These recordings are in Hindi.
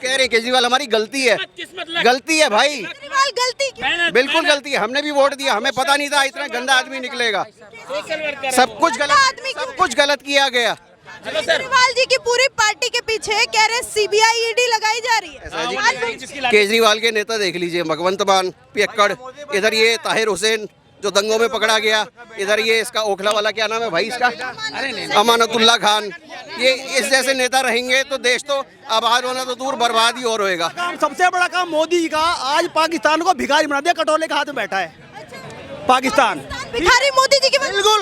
कह रहे हैं केजरीवाल हमारी गलती है, गलती है भाई, गलती क्यों? बिल्कुल गलती है। हमने भी वोट दिया, हमें पता नहीं था इतना गंदा आदमी निकलेगा। सब कुछ गलत किया गया। केजरीवाल जी की पूरी पार्टी के पीछे कह रहे सीबीआई ईडी लगाई जा रही है। केजरीवाल के नेता देख लीजिए, भगवंत मान, पियक्कड़, इधर ये ताहिर हुसैन जो दंगों में पकड़ा गया, इधर ये इसका ओखला वाला क्या नाम है भाई इसका, अमानतुल्लाह खान। ये इस जैसे नेता रहेंगे तो देश तो आबाद होना तो दूर, बर्बाद ही और होएगा। सबसे बड़ा काम मोदी का, आज पाकिस्तान को भिखारी बना दिया, कटोले के हाथ में बैठा है पाकिस्तान। भिखारी मोदी जी की बिल्कुल।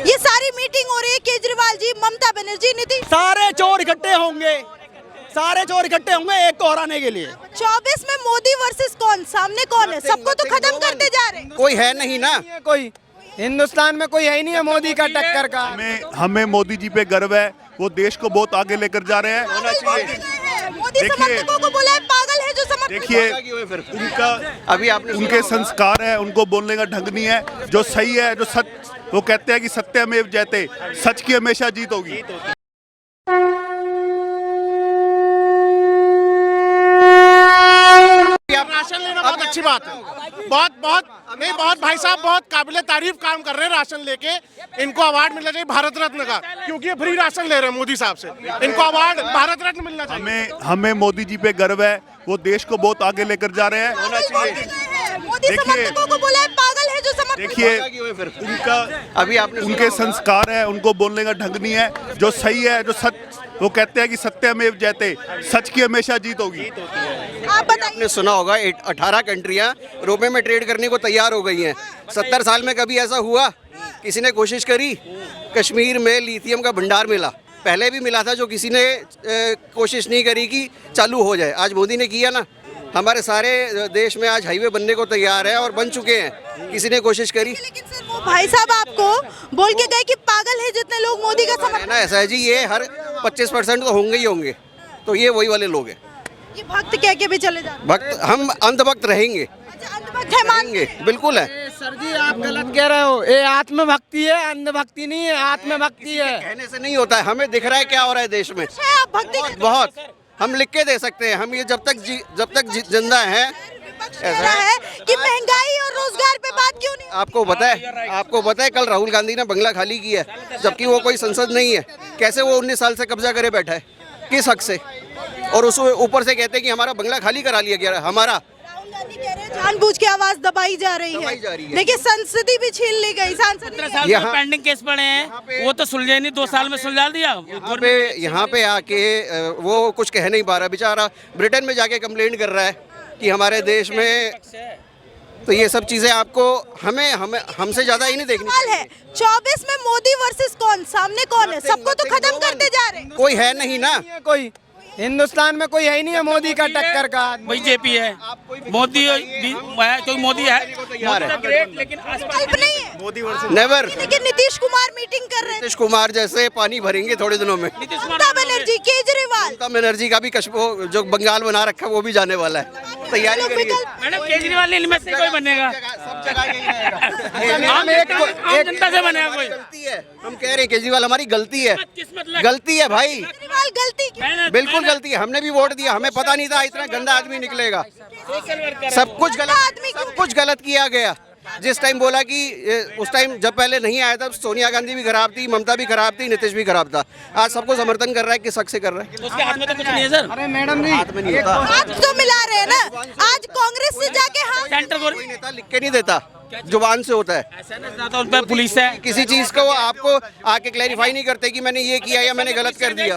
ये सारी मीटिंग हो रही है, केजरीवाल जी, ममता बनर्जी, नीतीश, सारे चोर इकट्ठे होंगे, सारे चोर इकट्ठे होंगे एक को हराने के लिए। 24 में मोदी वर्सेस कौन, सामने कौन है? सबको तो खत्म करते जा रहे हैं। कोई है नहीं ना, कोई हिंदुस्तान में कोई है ही नहीं है मोदी का टक्कर का। हमें मोदी जी पे गर्व है, वो देश को बहुत आगे लेकर जा रहे हैं। मोदी समर्थकों को बोला है पागल है जो समर्थक। देखिए उनका उनके संस्कार है, उनको बोलने का ढंग नहीं है। जो सही है, जो सच, वो कहते हैं कि सत्यमेव जयते, सच की हमेशा जीत होगी। राशन लेना बहुत अच्छी बात है, बहुत भाई साहब बहुत काबिले तारीफ काम कर रहे हैं राशन लेके। इनको अवार्ड मिलना चाहिए भारत रत्न का, क्योंकि ये फ्री राशन ले रहे हैं मोदी साहब से। इनको अवार्ड भारत रत्न मिलना चाहिए। हमें मोदी जी पे गर्व है, वो देश को बहुत आगे लेकर जा रहे हैं। मोदी समर्थकों को बोला है पागल है जो समर्थक। देखिए उनके संस्कार है, उनको बोलने का ढंग नहीं है। जो सही है, जो सच, वो कहते हैं कि सत्यमेव जयते, सच की हमेशा जीत होगी। आप बताइए। आपने सुना होगा 18 कंट्रियां रुपए में ट्रेड करने को तैयार हो गई हैं। 70 साल में कभी ऐसा हुआ? किसी ने कोशिश करी? कश्मीर में लिथियम का भंडार मिला, पहले भी मिला था, जो किसी ने कोशिश नहीं करी कि चालू हो जाए। आज मोदी ने किया ना। हमारे सारे देश में आज हाईवे बनने को तैयार है और बन चुके हैं। किसी ने कोशिश करी? लेकिन सर वो भाई साहब आपको बोल के गए कि पागल है जितने लोग मोदी का समर्थन। ना ऐसा है जी, ये हर 25% तो होंगे ही होंगे, तो ये वही वाले लोग हैं। ये भक्त कह के भी चले जाते। भक्त, हम अंधभक्त रहेंगे, अच्छा, अंधभक्त है मानेंगे। बिल्कुल है। सर जी आप गलत कह रहे हो, ये आत्मभक्ति है, अंधभक्ति नहीं है, आत्मभक्ति है। कहने से नहीं होता है, हमें दिख रहा है क्या हो रहा है देश में। आप भक्ति बहुत हम लिख के दे सकते हैं। हम ये जब तक जिंदा हैं। ऐसा है कि महंगाई और रोजगार पे बात क्यों नहीं? आपको पता है कल राहुल गांधी ने बंगला खाली किया है, जबकि वो कोई संसद नहीं है। कैसे वो 19 साल से कब्जा करे बैठा है, किस हक से? और उस ऊपर से कहते हैं कि हमारा बंगला खाली करा लिया गया। हमारा जानबूझ के आवाज दबाई जा रही है। देखिए संसदी भी छीन ली गई। सांसद पेंडिंग केस पड़े हैं, वो तो सुलझे नहीं, 2 साल में सुलझा दिया। यहाँ पे आके वो कुछ कह नहीं पा रहा बेचारा। ब्रिटेन में जाके कंप्लेंट कर रहा है कि हमारे देश में, तो ये सब चीजें आपको हमसे ज्यादा ही नहीं देखनी है। 24 में मोदी वर्सेस कौन, सामने कौन है? सबको तो खत्म करते जा रहे हैं। कोई है नहीं ना, कोई हिंदुस्तान में कोई है ही नहीं है मोदी का टक्कर का। बीजेपी है, मोदी तो मोदी है, लेकिन विकल्प नहीं है। नेवर। लेकिन नीतीश कुमार मीटिंग कर रहे हैं। नीतीश कुमार जैसे पानी भरेंगे थोड़े दिनों में। ममता बनर्जी, केजरीवाल, ममता बनर्जी का भी जो बंगाल बना रखा है वो भी जाने वाला है। तैयारी करिए मैडम, केजरीवाल इनमें से कोई बनेगा, सब जगह आम जनता से बनेगा कोई। गलती है, हम कह रहे हैं केजरीवाल हमारी गलती है, गलती है भाई, केजरीवाल गलती क्यों? बिल्कुल गलती है। हमने भी वोट दिया, हमें पता नहीं था इतना गंदा आदमी निकलेगा। सब कुछ गलत किया गया। जिस टाइम बोला कि उस टाइम जब पहले नहीं आया था, सोनिया गांधी भी खराब थी, ममता भी खराब थी, नीतीश भी खराब था। आज सबको समर्थन कर रहा है, किस हक से कर रहा है? उसके हाथ में तो कुछ नहीं है सर। अरे मैडम जी, हाथ में नहीं होता। हाथ तो मिला रहे हैं ना। आज कांग्रेस से जाके सेंटर कोई नेता लिख के नहीं देता, जुबान से होता है। पुलिस है, किसी चीज को आपको आके क्लैरिफाई नहीं करते कि मैंने ये किया या मैंने गलत कर दिया।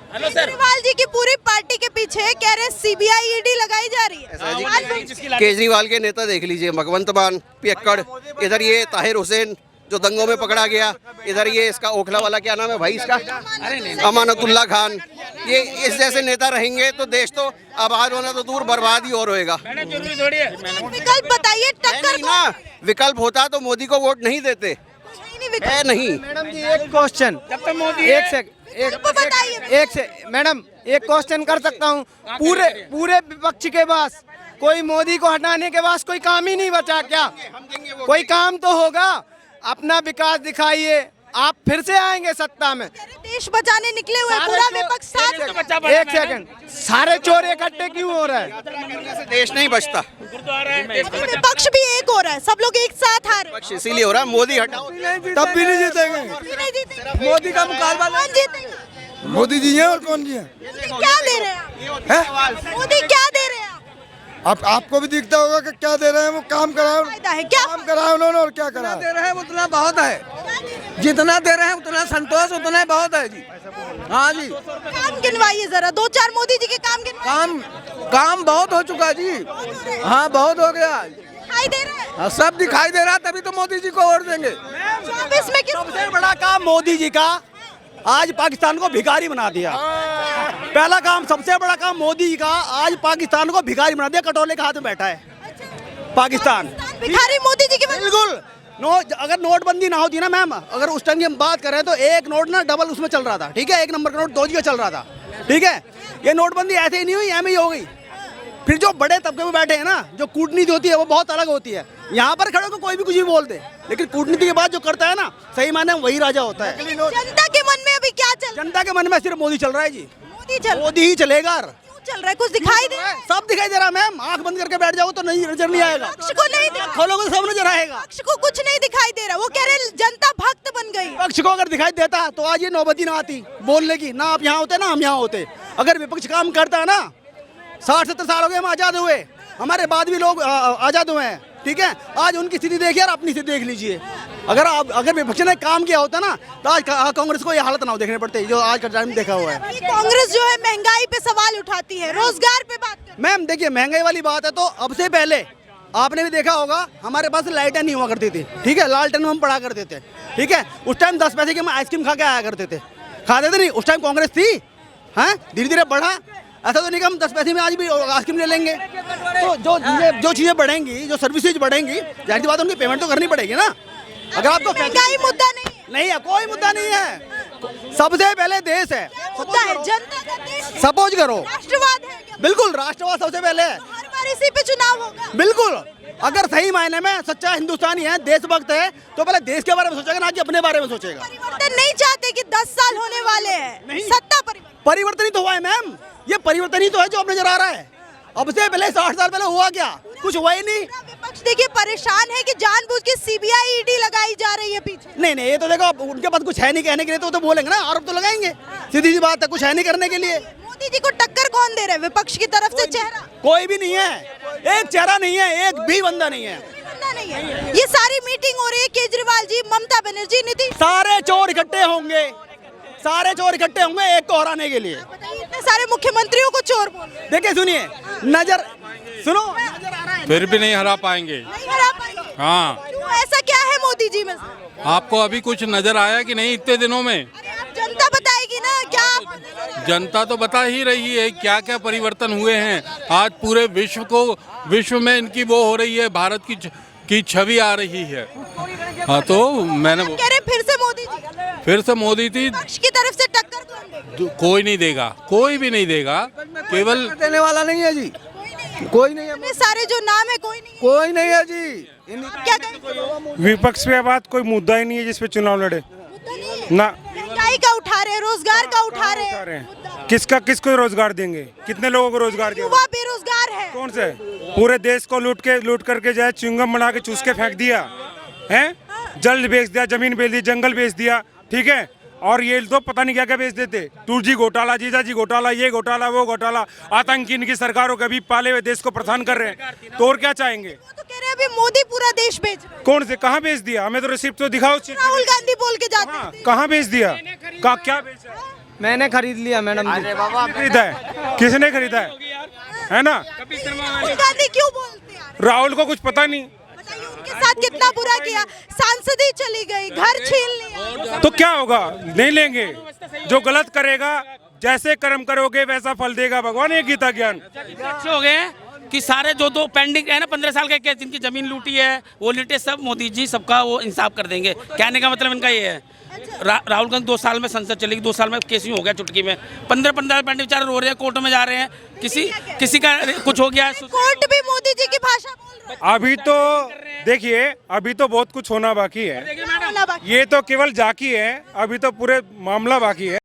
केजरीवाल जी की पूरी पार्टी के पीछे कह रहे सीबीआई ईडी लगाई जा रही है। केजरीवाल के नेता देख लीजिए, भगवंत मान, पियक्कड़, इधर ये ताहिर हुसैन जो दंगों में पकड़ा गया, इधर ये इसका ओखला वाला क्या नाम है भाई इसका, अमानतुल्लाह खान। ये इस जैसे नेता रहेंगे तो देश तो आबाद होना तो दूर, बर्बाद ही और होएगा। विकल्प बताइए, टक्कर ना विकल्प होता तो मोदी को वोट नहीं देते, है नहीं। मैडम जी एक क्वेश्चन, मैडम एक क्वेश्चन कर सकता हूँ? पूरे विपक्ष के पास कोई मोदी को हटाने के पास कोई काम ही नहीं बचा क्या? कोई काम तो होगा। अपना विकास दिखाइए, आप फिर से आएंगे सत्ता में। देश बचाने निकले हुए पूरा विपक्ष साथ में। एक सेकंड, सारे चोर इकट्ठे क्यों हो रहे हैं? करने से देश नहीं बचता, विपक्ष भी एक हो रहा है, सब लोग एक साथ आ रहे हैं। इसीलिए हो रहा है। मोदी हटाओ तब भी नहीं जीतेंगे। नहीं जीतेंगे। मोदी का मुकाबला कौन जीतेगा? मोदी जी है और कौन जी है? मोदी क्या दे रहे हैं? मोदी क्या दे रहे हैं? अब आपको भी दिखता होगा कि क्या दे रहे हैं, वो काम कराओ, फायदा है क्या? काम कराओ उन्होंने और क्या करा दे रहे हैं उतना बहुत है, जितना दे रहे हैं उतना संतोष उतना बहुत है जी। हाँ जी, काम गिनवाइए जरा, 2-4 मोदी जी के काम गिनवाइए। काम बहुत हो चुका जी। हाँ बहुत हो गया, दिखाई दे रहा है। हाँ, सब दिखाई दे रहा, तभी तो मोदी जी को वोट देंगे। 24 में किस सबसे बड़ा काम मोदी जी का आज पाकिस्तान को भिखारी बना दिया। पहला काम, सबसे बड़ा काम मोदी जी का आज पाकिस्तान को भिखारी बना दिया। कटोले के हाथ में बैठा है पाकिस्तान। भिखारी मोदी जी की वजह से। बिल्कुल। अगर नोटबंदी ना होती ना मैम, अगर उस टाइम की हम बात करें तो एक नोट ना डबल उसमें चल रहा था, ठीक है, 1 नंबर का नोट 2 जी का चल रहा था, ठीक है। ये नोटबंदी ऐसे ही नहीं हुई, एम ही हो गई। फिर जो बड़े तबके में बैठे हैं ना, जो कूटनीति होती है वो बहुत अलग होती है। यहाँ पर खड़े को कोई भी कुछ भी बोल दे, लेकिन कूटनीति के बाद जो करता है ना, सही मायने में वही राजा होता है। जनता के मन में अभी क्या चल रहा है? जनता के मन में सिर्फ मोदी चल रहा है जी, मोदी ही चलेगा। क्यों चल रहा है? कुछ दिखाई दे रहा है? सब दिखाई दे रहा है मैम, आंख बंद करके बैठ जाओ तो नहीं नजर नहीं आएगा। पक्ष को नहीं दिखा- खोलोगे तो सब नजर आएगा। पक्ष को कुछ नहीं दिखाई दे रहा। वो कह रहे जनता भक्त बन गई। पक्ष को अगर दिखाई देता तो आज ये नौबती ना आती बोलने की, ना आप यहाँ होते ना हम यहाँ होते। अगर विपक्ष काम करता है ना, 60-70 साल हो गए हम आजाद हुए, हमारे बाद भी लोग आजाद हुए हैं, ठीक है। आज उनकी स्थिति देखिए और अपनी स्थिति देख लीजिए। अगर विपक्ष ने काम किया होता ना तो आज कांग्रेस को ये हालत ना हो देखने पड़ते जो आज का टाइम देखा हुआ है। ये कांग्रेस जो है महंगाई पे सवाल उठाती है, रोजगार पे बात करती मैम देखिए, महंगाई वाली बात है तो अब से पहले आपने भी देखा होगा हमारे पास लाइटें नहीं हुआ करती थी, ठीक है, लालटेन में हम पढ़ा करते थे, ठीक है। उस टाइम 10 पैसे की हम आइसक्रीम खा के आया करते थे, खाते थे नहीं, उस टाइम कांग्रेस थी। हाँ, धीरे धीरे बढ़ा, ऐसा तो नहीं कि हम 10 पैसे में आज भी आइसक्रीम ले लेंगे। तो जो चीज़ें बढ़ेंगी, जो सर्विसेज बढ़ेंगी, जाहिर सी बात है उनकी पेमेंट तो करनी पड़ेगी ना। अगर आपको महंगाई मुद्दा नहीं है, कोई मुद्दा नहीं है, सबसे पहले देश है, मुद्दा है जनता का देश। सपोज करो, राष्ट्रवाद है क्या? बिल्कुल राष्ट्रवाद सबसे पहले है, हर बार इसी पे चुनाव होगा। बिल्कुल। अगर सही मायने में सच्चा हिंदुस्तानी है, देशभक्त है, तो पहले देश के बारे में सोचेगा, ना कि अपने बारे में सोचेगा। परिवर्तन नहीं चाहते कि 10 साल होने वाले हैं, सत्ता परिवर्तन ही तो हुआ है मैम, ये परिवर्तन ही तो है जो अब नजर आ रहा है। अब से पहले 60 साल पहले हुआ क्या? कुछ हुआ ही नहीं। विपक्ष देखिए परेशान है कि जानबूझ के सीबीआई ईडी लगाई जा रही है पीछे। नहीं, ये तो देखो उनके पास कुछ है नहीं कहने के लिए, तो बोलेंगे ना, आरोप तो लगाएंगे, सीधी सी बात है, कुछ है नहीं करने के लिए। मोदी जी को टक्कर कौन दे रहे हैं? विपक्ष की तरफ से चेहरा कोई भी नहीं है, एक चेहरा नहीं है, एक भी बंदा नहीं है। नहीं है। ये सारी मीटिंग हो रही है, केजरीवाल जी, ममता बनर्जी, नीतीश, सारे चोर इकट्ठे होंगे, सारे चोर इकट्ठे होंगे एक को हराने के लिए। इतने सारे मुख्यमंत्रियों को चोर बोल रहे हैं। देखिए सुनिए, नजर आ रहा है, फिर भी नहीं हरा पाएंगे। नहीं हरा पाएंगे। हाँ, क्यों? ऐसा क्या है मोदी जी में से? आपको अभी कुछ नजर आया कि नहीं इतने दिनों में? अरे आप जनता बताएगी ना क्या आपको नजर आ रहा है? जनता तो बता ही रही है क्या क्या परिवर्तन हुए हैं। आज पूरे विश्व में इनकी वो हो रही है, भारत की छवि आ रही है। हाँ, तो मैंने कह रहे फिर से मोदी जी, फिर से मोदी थी, पक्ष की तरफ से टक्कर कौन देगा? कोई नहीं देगा, कोई भी नहीं देगा, केवल देने वाला नहीं है जी, कोई नहीं है, इतने सारे जो नाम है कोई नहीं। कोई नहीं है जी। क्या कहें? विपक्ष पे बात कोई मुद्दा ही नहीं है जिसपे चुनाव लड़े मुद्दा नहीं है। ना। महंगाई का उठा रहे हैं, रोजगार का उठा रहे हैं। किसको रोजगार देंगे? कितने लोगों को रोजगार देंगे? युवा बेरोजगार है। कौन से? पूरे देश को लूट करके जाए, च्युइंगम बना के चूस के फेंक दिया है, जल बेच दिया, जमीन बेच दी, जंगल बेच दिया, ठीक है। और ये तो पता नहीं क्या क्या बेच देते, 2G घोटाला, जीजाजी घोटाला, ये घोटाला, वो घोटाला, आतंकी इनकी सरकारों के भी पाले हुए देश को प्रधान कर रहे हैं, तो और क्या चाहेंगे? वो तो कह रहे हैं अभी मोदी पूरा देश बेच रहा है। कौन से? कहाँ बेच दिया? हमें तो रिसिप्ट तो दिखाओ। राहुल गांधी बोल के जाते हाँ, थे। कहाँ बेच दिया? क्या बेचा? मैंने खरीद लिया मैडम जी। खरीदा है? किसने खरीदा है ना? राहुल गांधी क्यों बोलते हैं? राहुल को कुछ पता नहीं, बताइए उनके साथ कितना बुरा किया, सांसद ही चली गई, घर छीन लिया। तो क्या होगा? नहीं लेंगे। जो गलत करेगा, जैसे कर्म करोगे वैसा फल देगा भगवान, ये गीता ज्ञान। अच्छे हो गए हैं, कि सारे जो दो पेंडिंग है ना 15 साल के केस, जिनकी जमीन लूटी है वो लिटे, सब मोदी जी सबका वो इंसाफ कर देंगे। कहने का मतलब इनका ये है। राहुल गांधी 2 साल में संसद चलेगी, 2 साल में केस ही हो गया चुटकी में। 15 पेंडिंग बेचारे रो रहे हैं, कोर्ट में जा रहे हैं, किसी का कुछ हो गया है। कोर्ट भी मोदी जी की भाषा बोल रहा है। अभी तो देखिए, अभी तो बहुत कुछ होना बाकी है। बोला बाकी। ये तो केवल झांकी है, अभी तो पूरे मामला बाकी है।